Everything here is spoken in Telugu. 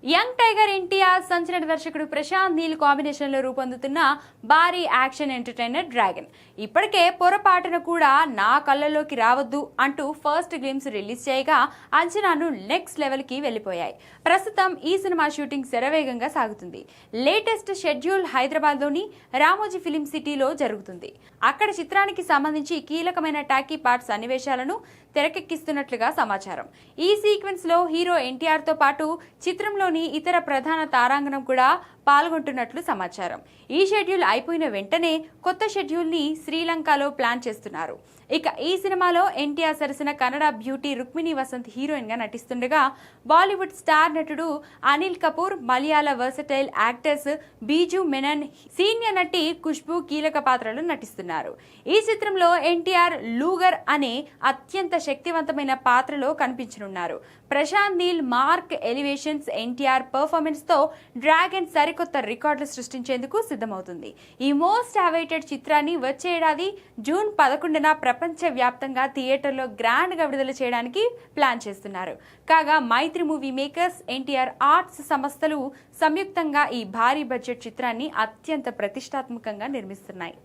యంగ్ టైగర్ ఎన్టీఆర్ సంచలన దర్శకుడు ప్రశాంత్ నీల్ కాంబినేషన్ లో రూపొందుతున్న భారీ యాక్షన్ ఎంటర్టైనర్ డ్రాగన్ ఇప్పటికే పొరపాటున కూడా నా కళ్ళలోకి రావద్దు అంటూ ఫస్ట్ గ్లిమ్స్ రిలీజ్ చేయగా అంచనాలు నెక్స్ట్ లెవెల్ కి వెళ్లిపోయాయి. ప్రస్తుతం ఈ సినిమా షూటింగ్ శరవేగంగా సాగుతుంది. లేటెస్ట్ షెడ్యూల్ హైదరాబాద్ లోని రామోజీ ఫిలిం సిటీలో జరుగుతుంది. అక్కడ చిత్రానికి సంబంధించి కీలకమైన టాకీ పార్ట్ సన్నివేశాలను తెరకెక్కిస్తున్నట్లుగా సమాచారం. ఈ సీక్వెన్స్ లో హీరో ఎన్టీఆర్ తో పాటు చిత్రంలోని ఇతర ప్రధాన తారాంగణం కూడా పాల్గొంటున్నట్లు సమాచారం. ఈ షెడ్యూల్ అయిపోయిన వెంటనే కొత్త షెడ్యూల్ ని శ్రీలంకలో ప్లాన్ చేస్తున్నారు. ఇక ఈ సినిమాలో ఎన్టీఆర్ సరసన కన్నడ బ్యూటీ రుక్మిణి వసంత్ హీరోయిన్ గా నటిస్తుండగా బాలీవుడ్ స్టార్ నటుడు Anil Kapoor, Malayala versatile actors Biju Menon, senior నటి ఖుష్బూ కీలక పాత్రలు నటిస్తున్నారు. ఈ చిత్రంలో ఎన్టీఆర్ లూగర్ అనే అత్యంత శక్తివంతమైన పాత్రలో కనిపించనున్నారు. Prashanth Neel mark elevations NTR performance తో డ్రాగన్ సరికొత్త రికార్డులు సృష్టించేందుకు సిద్ధమవుతుంది. ఈ మోస్ట్ అవైటెడ్ చిత్రాన్ని వచ్చే ఏడాది జూన్ 11న ప్రపంచ వ్యాప్తంగా థియేటర్లో గ్రాండ్ గా విడుదల చేయడానికి ప్లాన్ చేస్తున్నారు. కాగా మైత్రి మూవీ మేకర్స్, ఎన్టీఆర్ ఆర్ట్స్ సంస్థలు సంయుక్తంగా ఈ భారీ బడ్జెట్ చిత్రాన్ని అత్యంత ప్రతిష్టాత్మకంగా నిర్మిస్తున్నాయి.